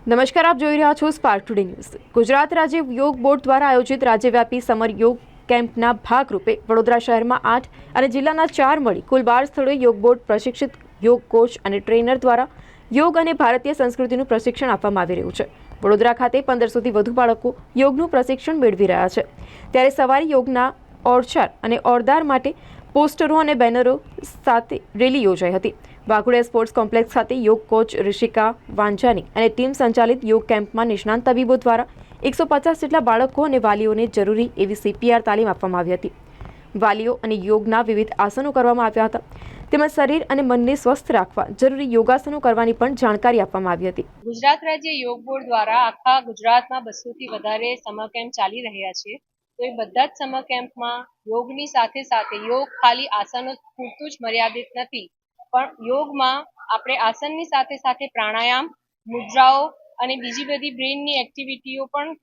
નમસ્કાર, આપ જોઈ રહ્યા છો સ્પાર્ક ટુડે ન્યૂઝ। ગુજરાત રાજ્ય યોગ બોર્ડ દ્વારા આયોજિત રાજ્યવ્યાપી સમર યોગ કેમ્પના ભાગરૂપે વડોદરા શહેરમાં 8 અને જિલ્લાના 4 મળી કુલ 12 સ્થળોએ યોગ બોર્ડ પ્રશિક્ષિત યોગ કોચ અને ટ્રેનર દ્વારા યોગ અને ભારતીય સંસ્કૃતિનું પ્રશિક્ષણ આપવામાં આવી રહ્યું છે। વડોદરા ખાતે 1500થી વધુ બાળકો યોગનું પ્રશિક્ષણ મેળવી રહ્યા છે। ત્યારે સવારે યોગના ઓરછાર અને ઓરદાર માટે પોસ્ટરો અને બેનરો સાથે રેલી યોજાઈ હતી। વાઘોડિયા સ્પોર્ટ્સ કોમ્પ્લેક્સ ખાતે યોગ કોચ ઋષિકા વાંજાની અને ટીમ સંચાલિત યોગ કેમ્પમાં નિષ્ણાંત તબીબો દ્વારા 150 જેટલા બાળકો અને વાલીઓને જરૂરી એવી CPR તાલીમ આપવામાં આવી હતી। વાલીઓ અને યોગના વિવિધ આસનો કરવામાં આવ્યા હતા, તેમજ શરીર અને મનને સ્વસ્થ રાખવા જરૂરી યોગાસનો કરવાની પણ જાણકારી આપવામાં આવી હતી। ગુજરાત રાજ્ય યોગ બોર્ડ દ્વારા આખા ગુજરાતમાં 200થી વધારે સમર કેમ્પ ચાલી રહ્યા છે। તો એ બધા જ સમર કેમ્પમાં યોગની સાથે સાથે યોગ ખાલી આસનો પૂરતું જ મર્યાદિત નથી, પણ યોગમાં આપણે આસનની સાથે સાથે પ્રાણાયામ, મુદ્રાઓ અને બીજી બધી બ્રેઇનની એક્ટિવિટીઓ પણ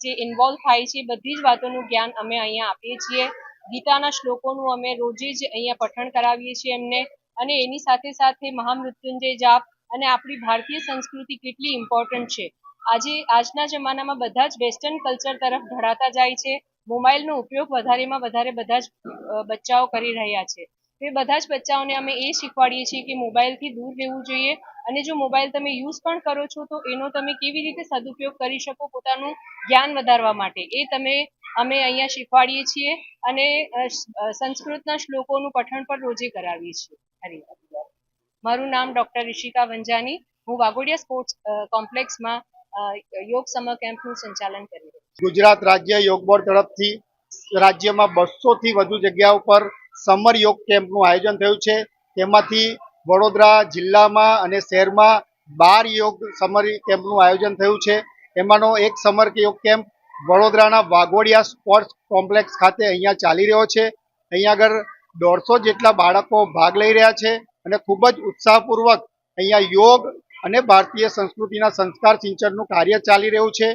જે ઇન્વોલ્વ થાય છે, બધી જ વાતોનું જ્ઞાન અમે અહીંયા આપીએ છીએ। ગીતાના શ્લોકોનું અમે રોજે જ અહીંયા પઠણ કરાવીએ છીએ એમને, અને એની સાથે સાથે મહામૃત્યુંજય જાપ અને આપણી ભારતીય સંસ્કૃતિ કેટલી ઇમ્પોર્ટન્ટ છે। આજના જમાનામાં બધા જ વેસ્ટર્ન કલ્ચર તરફ ઢળાતા જાય છે। મોબાઈલનો ઉપયોગ વધારેમાં વધારે બધા જ બચ્ચાઓ કરી રહ્યા છે। તો એ બધા જ બચ્ચાઓને અમે એ શીખવાડીએ છીએ કે મોબાઈલથી દૂર રહેવું જોઈએ, અને જો મોબાઈલ તમે યુઝ પણ કરો છો તો એનો તમે કેવી રીતે સદુપયોગ કરી શકો પોતાનું જ્ઞાન વધારવા માટે, એ અમે અહીંયા શીખવાડીએ છીએ, અને સંસ્કૃતના શ્લોકોનું પઠણ પણ રોજે કરાવીએ છીએ। હરિ મારું નામ ડૉક્ટર ઋષિકા વંજાની, હું વાઘોડિયા સ્પોર્ટ્સ કોમ્પ્લેક્સમાં યોગ સમર કેમ્પનું સંચાલન કરી રહી છું। ગુજરાત રાજ્ય યોગ બોર્ડ તરફથી રાજ્યમાં 200થી વધુ જગ્યાઓ પર સમર યોગ કેમ્પનું આયોજન થયું છે। તેમાંથી વડોદરા જિલ્લામાં અને શહેરમાં 12 યોગ સમર કેમ્પનું આયોજન થયું છે। એમાંનો એક સમર યોગ કેમ્પ વડોદરાના વાઘોડિયા સ્પોર્ટ્સ કોમ્પ્લેક્સ ખાતે અહીંયા ચાલી રહ્યો છે। અહીંયા આગળ 150 જેટલા બાળકો ભાગ લઈ રહ્યા છે અને ખૂબ જ ઉત્સાહપૂર્વક અહીંયા યોગ અને ભારતીય સંસ્કૃતિના સંસ્કાર સિંચનનું કાર્ય ચાલી રહ્યું છે।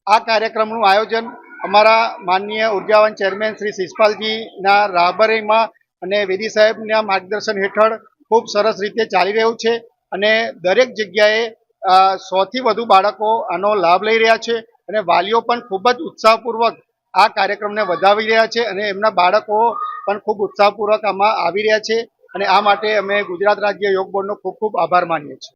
આ કાર્યક્રમનું આયોજન અમારા માનનીય ઉર્જાવાન ચેરમેન શ્રી શિષપાલજીના રાહબરીમાં અને વેદી સાહેબના માર્ગદર્શન હેઠળ ખૂબ સરસ રીતે ચાલી રહ્યું છે, અને દરેક જગ્યાએ 100થી વધુ બાળકો આનો લાભ લઈ રહ્યા છે, અને વાલીઓ પણ ખૂબ જ ઉત્સાહપૂર્વક આ કાર્યક્રમને વધાવી રહ્યા છે, અને એમના બાળકો પણ ખૂબ ઉત્સાહપૂર્વક આમાં આવી રહ્યા છે, અને આ માટે અમે ગુજરાત રાજ્ય યોગ બોર્ડનો ખૂબ ખૂબ આભાર માનીએ છીએ।